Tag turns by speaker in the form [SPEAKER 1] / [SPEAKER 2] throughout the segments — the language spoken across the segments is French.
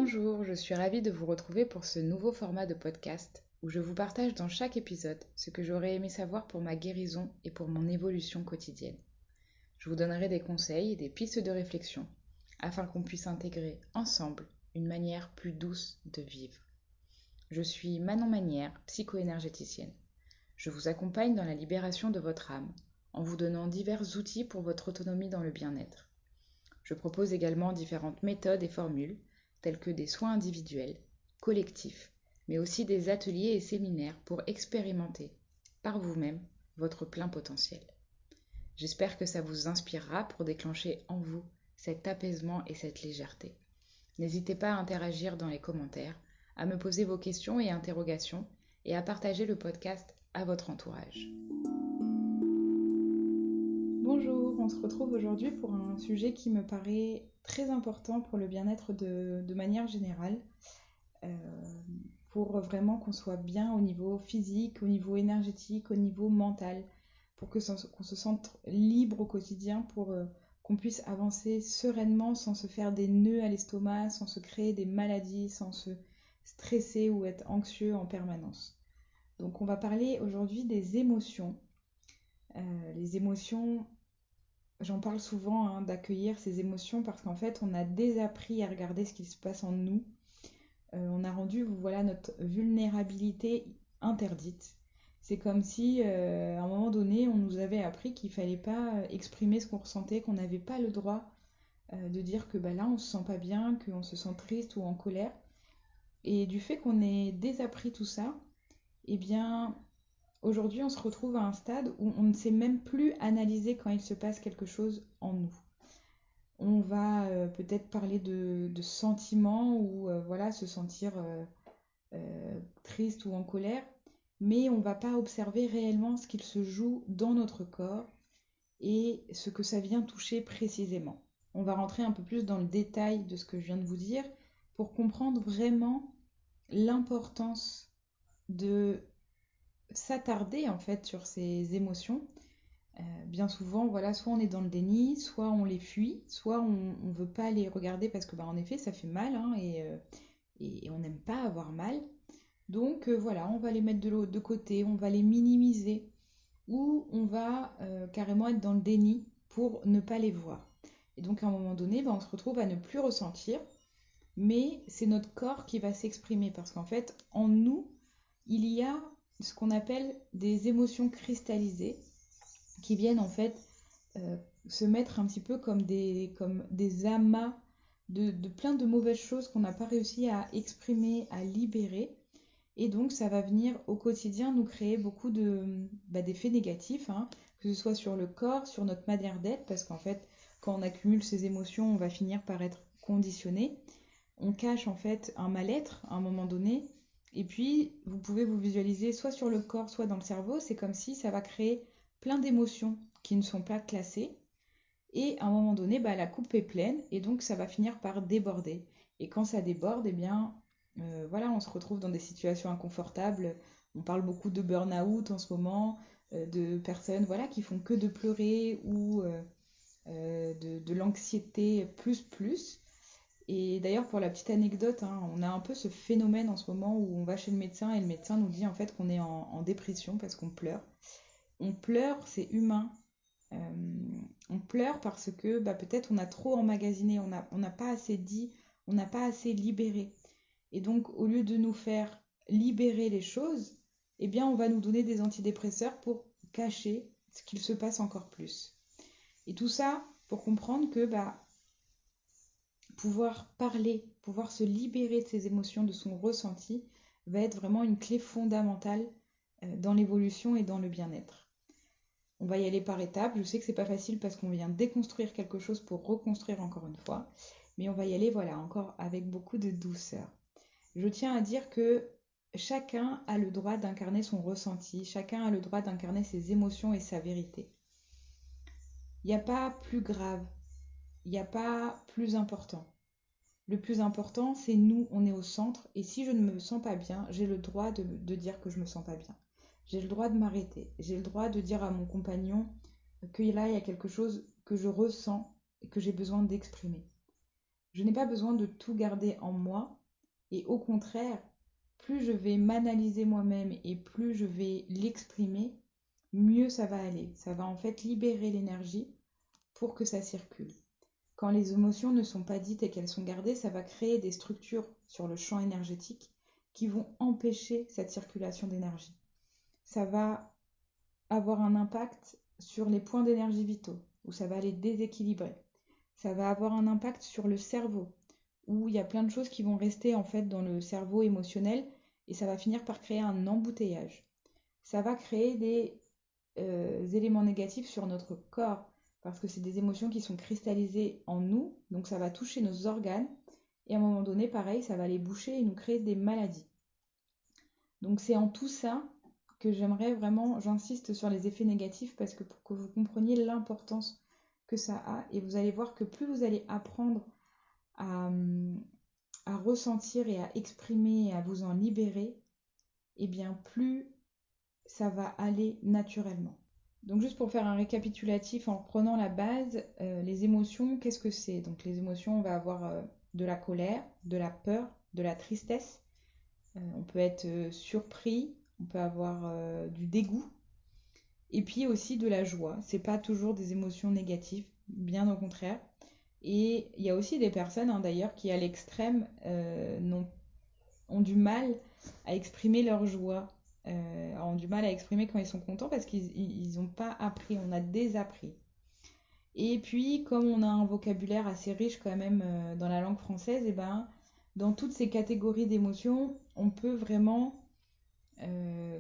[SPEAKER 1] Bonjour, je suis ravie de vous retrouver pour ce nouveau format de podcast où je vous partage dans chaque épisode ce que j'aurais aimé savoir pour ma guérison et pour mon évolution quotidienne. Je vous donnerai des conseils et des pistes de réflexion afin qu'on puisse intégrer ensemble une manière plus douce de vivre. Je suis Manon Manière, psycho-énergéticienne. Je vous accompagne dans la libération de votre âme en vous donnant divers outils pour votre autonomie dans le bien-être. Je propose également différentes méthodes et formules tels que des soins individuels, collectifs, mais aussi des ateliers et séminaires pour expérimenter par vous-même votre plein potentiel. J'espère que ça vous inspirera pour déclencher en vous cet apaisement et cette légèreté. N'hésitez pas à interagir dans les commentaires, à me poser vos questions et interrogations et à partager le podcast à votre entourage. Bonjour, on se retrouve aujourd'hui pour un sujet qui me paraît très important pour le bien-être de manière générale, pour vraiment qu'on soit bien au niveau physique, au niveau énergétique, au niveau mental, pour qu'on se sente libre au quotidien, pour qu'on puisse avancer sereinement sans se faire des nœuds à l'estomac, sans se créer des maladies, sans se stresser ou être anxieux en permanence. Donc on va parler aujourd'hui des émotions. Les émotions, j'en parle souvent d'accueillir ces émotions parce qu'en fait on a désappris à regarder ce qui se passe en nous. On a rendu notre vulnérabilité interdite. C'est comme si à un moment donné on nous avait appris qu'il ne fallait pas exprimer ce qu'on ressentait, qu'on n'avait pas le droit de dire que là on se sent pas bien, qu'on se sent triste ou en colère. Et du fait qu'on ait désappris tout ça, eh bien aujourd'hui, on se retrouve à un stade où on ne sait même plus analyser quand il se passe quelque chose en nous. On va peut-être parler de sentiments ou se sentir triste ou en colère, mais on ne va pas observer réellement ce qu'il se joue dans notre corps et ce que ça vient toucher précisément. On va rentrer un peu plus dans le détail de ce que je viens de vous dire pour comprendre vraiment l'importance de s'attarder en fait sur ces émotions. Bien souvent, soit on est dans le déni, soit on les fuit, soit on ne veut pas les regarder parce que en effet ça fait mal et on n'aime pas avoir mal. Donc on va les mettre de côté, on va les minimiser ou on va carrément être dans le déni pour ne pas les voir. Et donc à un moment donné, on se retrouve à ne plus ressentir, mais c'est notre corps qui va s'exprimer parce qu'en fait en nous, il y a ce qu'on appelle des émotions cristallisées qui viennent en fait se mettre un petit peu comme des amas de plein de mauvaises choses qu'on n'a pas réussi à exprimer, à libérer. Et donc ça va venir au quotidien nous créer beaucoup d'effets négatifs, que ce soit sur le corps, sur notre manière d'être, parce qu'en fait quand on accumule ces émotions, on va finir par être conditionné. On cache en fait un mal-être à un moment donné. Et puis, vous pouvez vous visualiser soit sur le corps, soit dans le cerveau. C'est comme si ça va créer plein d'émotions qui ne sont pas classées. Et à un moment donné, la coupe est pleine et donc ça va finir par déborder. Et quand ça déborde, on se retrouve dans des situations inconfortables. On parle beaucoup de burn-out en ce moment, de personnes qui font que de pleurer ou de l'anxiété plus. Et d'ailleurs, pour la petite anecdote, on a un peu ce phénomène en ce moment où on va chez le médecin et le médecin nous dit en fait qu'on est en dépression parce qu'on pleure. On pleure, c'est humain. On pleure parce que peut-être on a trop emmagasiné, on n'a pas assez dit, on n'a pas assez libéré. Et donc, au lieu de nous faire libérer les choses, on va nous donner des antidépresseurs pour cacher ce qu'il se passe encore plus. Et tout ça pour comprendre que pouvoir parler, pouvoir se libérer de ses émotions, de son ressenti, va être vraiment une clé fondamentale dans l'évolution et dans le bien-être. On va y aller par étapes. Je sais que c'est pas facile parce qu'on vient déconstruire quelque chose pour reconstruire encore une fois, mais on va y aller encore avec beaucoup de douceur. Je tiens à dire que chacun a le droit d'incarner son ressenti, chacun a le droit d'incarner ses émotions et sa vérité. Il n'y a pas plus grave, il n'y a pas plus important. Le plus important, c'est nous, on est au centre. Et si je ne me sens pas bien, j'ai le droit de dire que je ne me sens pas bien. J'ai le droit de m'arrêter. J'ai le droit de dire à mon compagnon que là, il y a quelque chose que je ressens et que j'ai besoin d'exprimer. Je n'ai pas besoin de tout garder en moi. Et au contraire, plus je vais m'analyser moi-même et plus je vais l'exprimer, mieux ça va aller. Ça va en fait libérer l'énergie pour que ça circule. Quand les émotions ne sont pas dites et qu'elles sont gardées, ça va créer des structures sur le champ énergétique qui vont empêcher cette circulation d'énergie. Ça va avoir un impact sur les points d'énergie vitaux, où ça va les déséquilibrer. Ça va avoir un impact sur le cerveau, où il y a plein de choses qui vont rester en fait dans le cerveau émotionnel et ça va finir par créer un embouteillage. Ça va créer des éléments négatifs sur notre corps parce que c'est des émotions qui sont cristallisées en nous, donc ça va toucher nos organes et à un moment donné, pareil, ça va les boucher et nous créer des maladies. Donc c'est en tout ça que j'aimerais vraiment, j'insiste sur les effets négatifs parce que pour que vous compreniez l'importance que ça a et vous allez voir que plus vous allez apprendre à, à ressentir et à exprimer et à vous en libérer, et bien plus ça va aller naturellement. Donc juste pour faire un récapitulatif en reprenant la base, les émotions, qu'est-ce que c'est? Donc les émotions, on va avoir de la colère, de la peur, de la tristesse. On peut être surpris, on peut avoir du dégoût. Et puis aussi de la joie. C'est pas toujours des émotions négatives, bien au contraire. Et il y a aussi des personnes d'ailleurs qui à l'extrême ont du mal à exprimer leur joie, ont du mal à exprimer quand ils sont contents parce qu'ils n'ont pas appris, on a désappris. Et puis, comme on a un vocabulaire assez riche quand même dans la langue française, et ben, dans toutes ces catégories d'émotions, on peut vraiment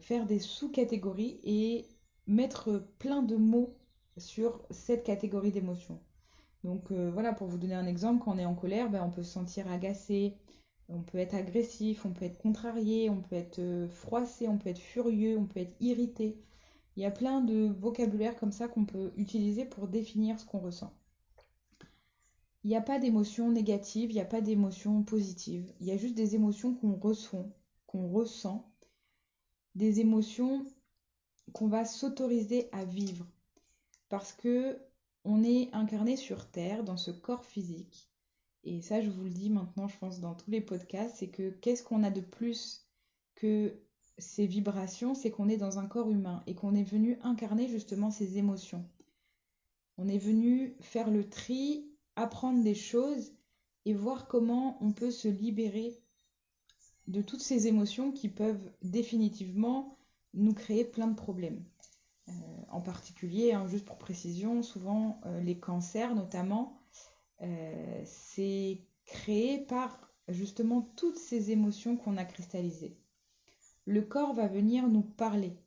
[SPEAKER 1] faire des sous-catégories et mettre plein de mots sur cette catégorie d'émotions. Donc voilà, pour vous donner un exemple, quand on est en colère, ben, on peut se sentir agacé, on peut être agressif, on peut être contrarié, on peut être froissé, on peut être furieux, on peut être irrité. Il y a plein de vocabulaire comme ça qu'on peut utiliser pour définir ce qu'on ressent. Il n'y a pas d'émotions négatives, il n'y a pas d'émotions positives. Il y a juste des émotions qu'on ressent, des émotions qu'on va s'autoriser à vivre. Parce que on est incarné sur Terre, dans ce corps physique. Et ça, je vous le dis maintenant, je pense, dans tous les podcasts, c'est que qu'est-ce qu'on a de plus que ces vibrations? C'est qu'on est dans un corps humain et qu'on est venu incarner justement ces émotions. On est venu faire le tri, apprendre des choses et voir comment on peut se libérer de toutes ces émotions qui peuvent définitivement nous créer plein de problèmes. En particulier, juste pour précision, souvent les cancers notamment, c'est créé par justement toutes ces émotions qu'on a cristallisées. Le corps va venir nous parler.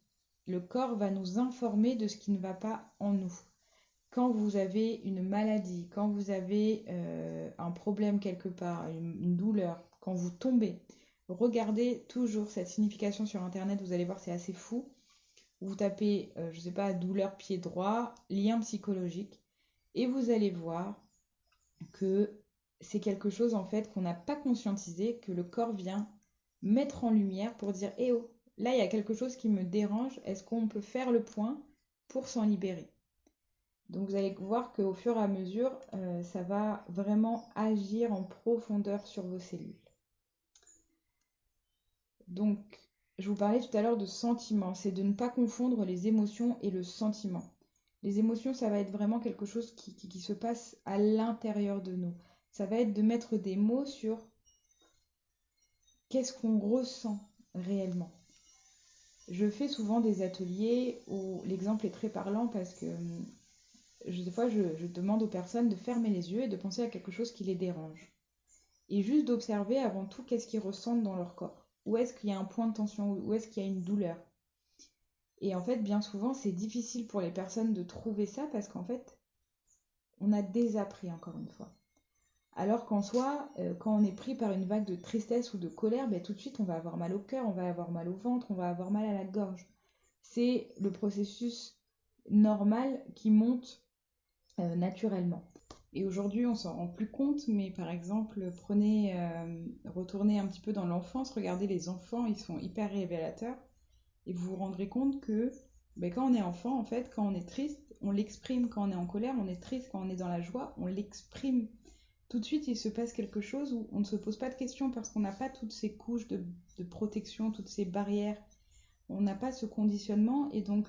[SPEAKER 1] Le corps va nous informer de ce qui ne va pas en nous. Quand vous avez une maladie, quand vous avez un problème quelque part, une douleur, quand vous tombez, regardez toujours cette signification sur Internet, vous allez voir, c'est assez fou. Vous tapez, je ne sais pas, douleur pied droit, lien psychologique, et vous allez voir que c'est quelque chose en fait qu'on n'a pas conscientisé, que le corps vient mettre en lumière pour dire eh oh, là il y a quelque chose qui me dérange, est-ce qu'on peut faire le point pour s'en libérer? Donc vous allez voir qu'au fur et à mesure, ça va vraiment agir en profondeur sur vos cellules. Donc, je vous parlais tout à l'heure de sentiments, c'est de ne pas confondre les émotions et le sentiment. Les émotions, ça va être vraiment quelque chose qui se passe à l'intérieur de nous. Ça va être de mettre des mots sur qu'est-ce qu'on ressent réellement. Je fais souvent des ateliers où l'exemple est très parlant parce que des fois je demande aux personnes de fermer les yeux et de penser à quelque chose qui les dérange. Et juste d'observer avant tout qu'est-ce qu'ils ressentent dans leur corps. Où est-ce qu'il y a un point de tension, où est-ce qu'il y a une douleur. Et en fait, bien souvent, c'est difficile pour les personnes de trouver ça parce qu'en fait, on a désappris encore une fois. Alors qu'en soi, quand on est pris par une vague de tristesse ou de colère, tout de suite, on va avoir mal au cœur, on va avoir mal au ventre, on va avoir mal à la gorge. C'est le processus normal qui monte naturellement. Et aujourd'hui, on s'en rend plus compte, mais par exemple, retournez un petit peu dans l'enfance, regardez les enfants, ils sont hyper révélateurs, et vous vous rendrez compte que quand on est enfant, en fait, quand on est triste, on l'exprime, quand on est en colère, on est triste, quand on est dans la joie, on l'exprime. tout de suite il se passe quelque chose où on ne se pose pas de questions parce qu'on n'a pas toutes ces couches de protection, toutes ces barrières. On n'a pas ce conditionnement et donc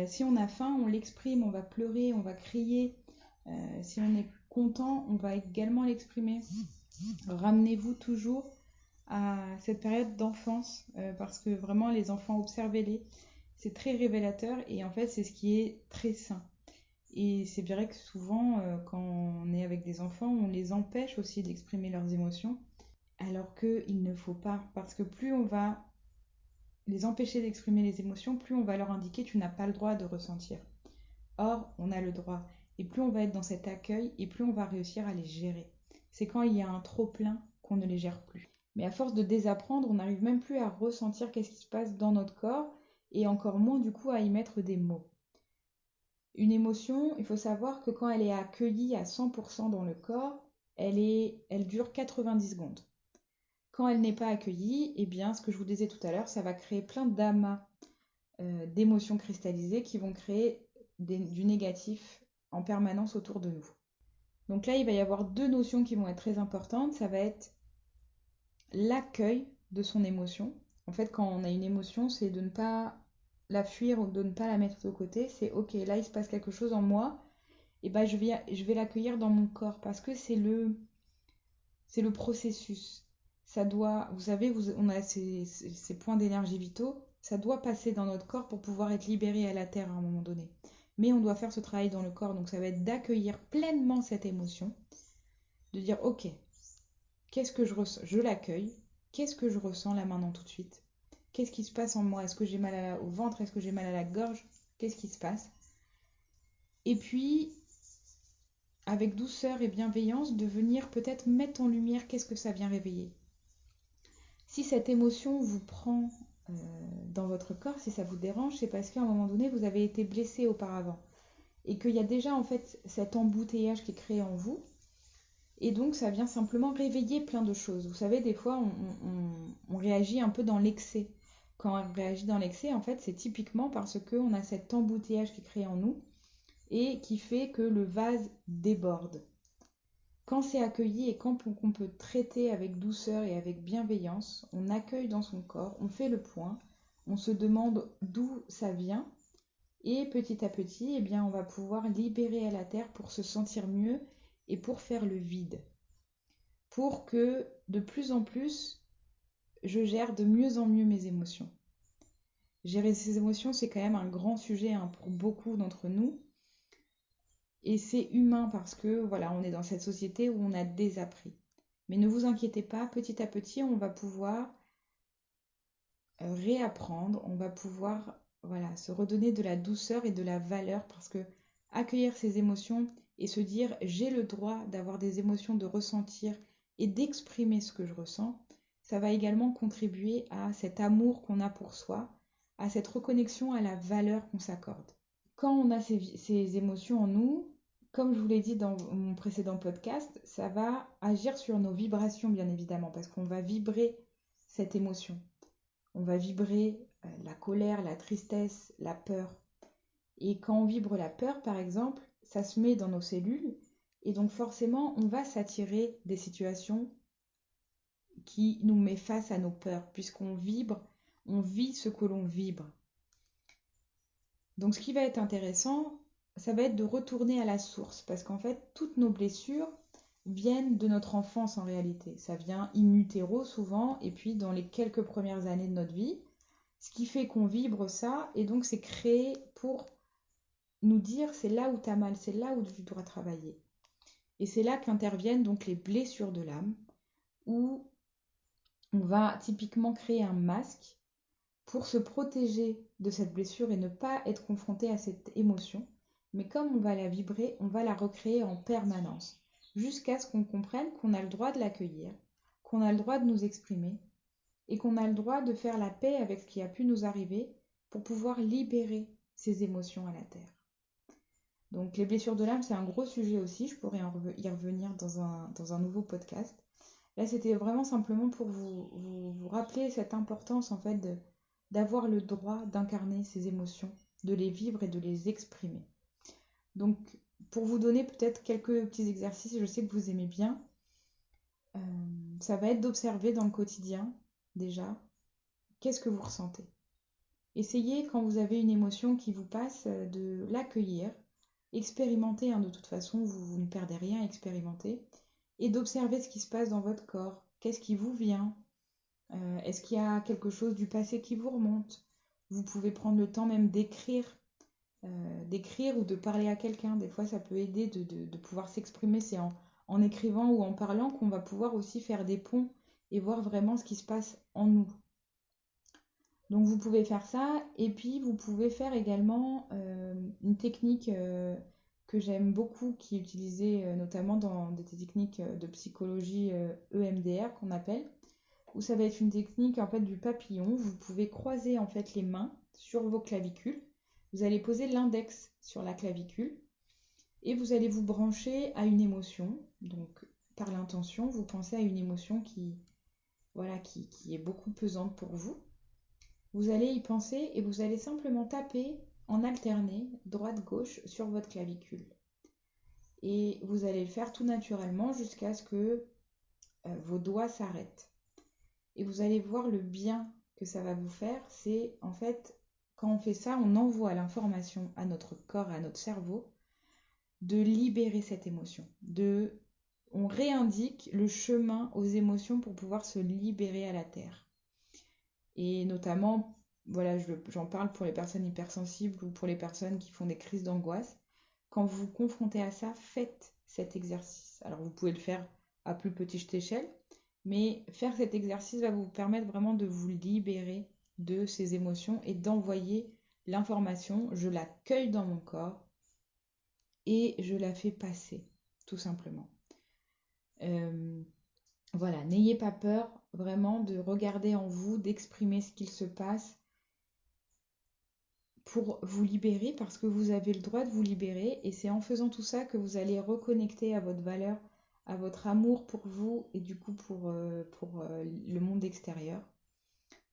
[SPEAKER 1] si on a faim, on l'exprime, on va pleurer, on va crier. Si on est content, on va également l'exprimer. Ramenez-vous toujours à cette période d'enfance parce que vraiment les enfants, observez-les, c'est très révélateur et en fait c'est ce qui est très sain. Et c'est vrai que souvent quand on est avec des enfants, on les empêche aussi d'exprimer leurs émotions alors qu'il ne faut pas parce que plus on va les empêcher d'exprimer les émotions, plus on va leur indiquer tu n'as pas le droit de ressentir. Or, on a le droit. Et plus on va être dans cet accueil, et plus on va réussir à les gérer. C'est quand il y a un trop-plein qu'on ne les gère plus. Mais à force de désapprendre, on n'arrive même plus à ressentir qu'est-ce qui se passe dans notre corps, et encore moins du coup à y mettre des mots. Une émotion, il faut savoir que quand elle est accueillie à 100% dans le corps, elle dure 90 secondes. Quand elle n'est pas accueillie, eh bien, ce que je vous disais tout à l'heure, ça va créer plein d'amas d'émotions cristallisées qui vont créer du négatif en permanence autour de nous. Donc là, il va y avoir deux notions qui vont être très importantes. Ça va être l'accueil de son émotion. En fait, quand on a une émotion, c'est de ne pas la fuir ou de ne pas la mettre de côté. C'est ok, là, il se passe quelque chose en moi. Et je vais l'accueillir dans mon corps parce que c'est le processus. Ça doit, vous savez, on a ces points d'énergie vitaux, ça doit passer dans notre corps pour pouvoir être libéré à la terre à un moment donné. Mais on doit faire ce travail dans le corps, donc ça va être d'accueillir pleinement cette émotion, de dire ok, qu'est-ce que je ressens? Je l'accueille. Qu'est-ce que je ressens là maintenant tout de suite? Qu'est-ce qui se passe en moi? Est-ce que j'ai mal au ventre? Est-ce que j'ai mal à la gorge? Qu'est-ce qui se passe? Et puis, avec douceur et bienveillance, de venir peut-être mettre en lumière qu'est-ce que ça vient réveiller. Si cette émotion vous prend dans votre corps, si ça vous dérange, c'est parce qu'à un moment donné, vous avez été blessé auparavant. Et qu'il y a déjà en fait cet embouteillage qui est créé en vous. Et donc ça vient simplement réveiller plein de choses. Vous savez, des fois, on réagit un peu dans l'excès. Quand on réagit dans l'excès, en fait, c'est typiquement parce qu'on a cet embouteillage qui est créé en nous et qui fait que le vase déborde. Quand c'est accueilli et quand on peut traiter avec douceur et avec bienveillance, on accueille dans son corps, on fait le point, on se demande d'où ça vient et petit à petit, on va pouvoir libérer à la terre pour se sentir mieux et pour faire le vide. Pour que de plus en plus, je gère de mieux en mieux mes émotions. Gérer ses émotions, c'est quand même un grand sujet pour beaucoup d'entre nous. Et c'est humain parce que voilà, on est dans cette société où on a désappris. Mais ne vous inquiétez pas, petit à petit, on va pouvoir réapprendre, on va pouvoir se redonner de la douceur et de la valeur parce que accueillir ses émotions et se dire j'ai le droit d'avoir des émotions, de ressentir et d'exprimer ce que je ressens, ça va également contribuer à cet amour qu'on a pour soi, à cette reconnexion à la valeur qu'on s'accorde. Quand on a ces émotions en nous, comme je vous l'ai dit dans mon précédent podcast, ça va agir sur nos vibrations bien évidemment, parce qu'on va vibrer cette émotion. On va vibrer la colère, la tristesse, la peur. Et quand on vibre la peur, par exemple, ça se met dans nos cellules, et donc forcément, on va s'attirer des situations qui nous mettent face à nos peurs, puisqu'on vibre, on vit ce que l'on vibre. Donc ce qui va être intéressant, ça va être de retourner à la source, parce qu'en fait, toutes nos blessures viennent de notre enfance en réalité. Ça vient in utero souvent, et puis dans les quelques premières années de notre vie, ce qui fait qu'on vibre ça, et donc c'est créé pour nous dire c'est là où tu as mal, c'est là où tu dois travailler. Et c'est là qu'interviennent donc les blessures de l'âme, où on va typiquement créer un masque pour se protéger de cette blessure et ne pas être confronté à cette émotion. Mais comme on va la vibrer, on va la recréer en permanence, jusqu'à ce qu'on comprenne qu'on a le droit de l'accueillir, qu'on a le droit de nous exprimer, et qu'on a le droit de faire la paix avec ce qui a pu nous arriver pour pouvoir libérer ces émotions à la terre. Donc les blessures de l'âme, c'est un gros sujet aussi, je pourrais y revenir dans un nouveau podcast. Là, c'était vraiment simplement pour vous rappeler cette importance en fait d'avoir le droit d'incarner ces émotions, de les vivre et de les exprimer. Donc, pour vous donner peut-être quelques petits exercices, je sais que vous aimez bien, euh, ça va être d'observer dans le quotidien, déjà, qu'est-ce que vous ressentez. Essayez, quand vous avez une émotion qui vous passe, de l'accueillir, expérimenter, hein, de toute façon, vous ne perdez rien à expérimenter, et d'observer ce qui se passe dans votre corps. Qu'est-ce qui vous vient? Est-ce qu'il y a quelque chose du passé qui vous remonte? Vous pouvez prendre le temps même d'écrire ou de parler à quelqu'un. Des fois, ça peut aider de pouvoir s'exprimer. C'est en écrivant ou en parlant qu'on va pouvoir aussi faire des ponts et voir vraiment ce qui se passe en nous. Donc vous pouvez faire ça et puis vous pouvez faire également une technique que j'aime beaucoup qui est utilisée notamment dans des techniques de psychologie EMDR qu'on appelle, où ça va être une technique en fait du papillon. Vous pouvez croiser en fait les mains sur vos clavicules. Vous allez poser l'index sur la clavicule et vous allez vous brancher à une émotion. Donc par l'intention, vous pensez à une émotion voilà, qui est beaucoup pesante pour vous. Vous allez y penser et vous allez simplement taper en alterné, droite-gauche, sur votre clavicule. Et vous allez le faire tout naturellement jusqu'à ce que vos doigts s'arrêtent. Et vous allez voir le bien que ça va vous faire. C'est en fait, quand on fait ça, on envoie l'information à notre corps, à notre cerveau, de libérer cette émotion. On réindique le chemin aux émotions pour pouvoir se libérer à la terre. Et notamment, voilà, j'en parle pour les personnes hypersensibles ou pour les personnes qui font des crises d'angoisse. Quand vous vous confrontez à ça, faites cet exercice. Alors vous pouvez le faire à plus petite échelle, mais faire cet exercice va vous permettre vraiment de vous libérer de ces émotions et d'envoyer l'information. Je l'accueille dans mon corps et je la fais passer, tout simplement. Voilà, n'ayez pas peur vraiment de regarder en vous, d'exprimer ce qu'il se passe pour vous libérer, parce que vous avez le droit de vous libérer et c'est en faisant tout ça que vous allez reconnecter à votre valeur, à votre amour pour vous et du coup pour le monde extérieur.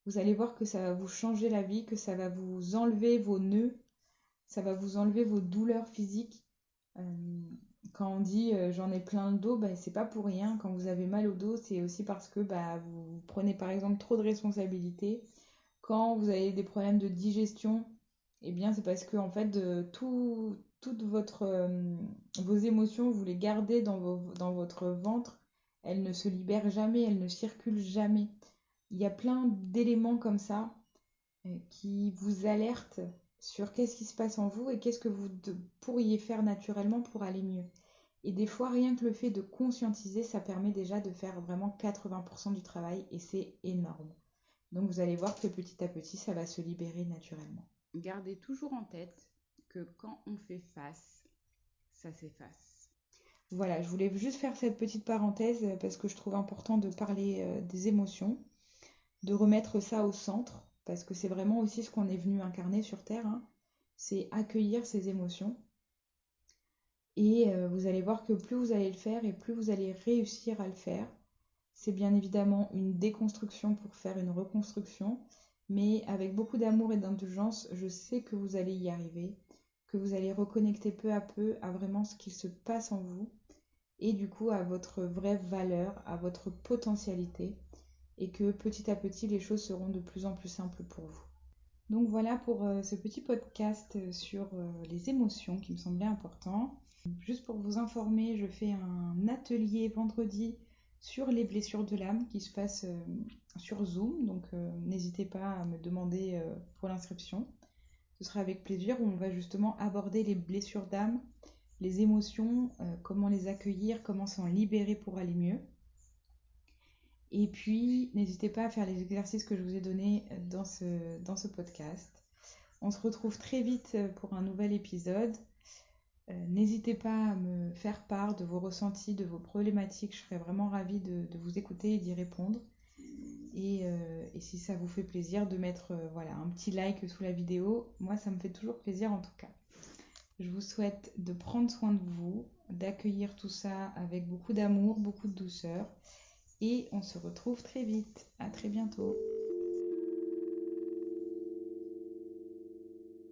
[SPEAKER 1] Vous allez voir que ça va vous changer la vie, que ça va vous enlever vos nœuds, ça va vous enlever vos douleurs physiques. Quand on dit j'en ai plein le dos, c'est pas pour rien. Quand vous avez mal au dos, c'est aussi parce que vous prenez par exemple trop de responsabilités. Quand vous avez des problèmes de digestion, eh bien c'est parce que en fait toutes vos émotions, vous les gardez dans votre ventre, elles ne se libèrent jamais, elles ne circulent jamais. Il y a plein d'éléments comme ça qui vous alertent sur qu'est-ce qui se passe en vous et qu'est-ce que vous pourriez faire naturellement pour aller mieux. Et des fois, rien que le fait de conscientiser, ça permet déjà de faire vraiment 80% du travail et c'est énorme. Donc vous allez voir que petit à petit, ça va se libérer naturellement.
[SPEAKER 2] Gardez toujours en tête que quand on fait face, ça s'efface.
[SPEAKER 1] Voilà, je voulais juste faire cette petite parenthèse parce que je trouve important de parler des émotions, de remettre ça au centre, parce que c'est vraiment aussi ce qu'on est venu incarner sur Terre, hein, c'est accueillir ces émotions. Et vous allez voir que plus vous allez le faire et plus vous allez réussir à le faire. C'est bien évidemment une déconstruction pour faire une reconstruction, mais avec beaucoup d'amour et d'indulgence, je sais que vous allez y arriver, que vous allez reconnecter peu à peu à vraiment ce qu'il se passe en vous et du coup à votre vraie valeur, à votre potentialité et que petit à petit les choses seront de plus en plus simples pour vous. Donc voilà pour ce petit podcast sur les émotions qui me semblait important. Juste pour vous informer, je fais un atelier vendredi sur les blessures de l'âme qui se passe sur Zoom, donc n'hésitez pas à me demander pour l'inscription. Ce sera avec plaisir où on va justement aborder les blessures d'âme, les émotions, comment les accueillir, comment s'en libérer pour aller mieux. Et puis, n'hésitez pas à faire les exercices que je vous ai donnés dans ce podcast. On se retrouve très vite pour un nouvel épisode. N'hésitez pas à me faire part de vos ressentis, de vos problématiques. Je serais vraiment ravie de vous écouter et d'y répondre. Et si ça vous fait plaisir de mettre voilà, un petit like sous la vidéo, moi ça me fait toujours plaisir en tout cas. Je vous souhaite de prendre soin de vous, d'accueillir tout ça avec beaucoup d'amour, beaucoup de douceur. Et on se retrouve très vite. À très bientôt.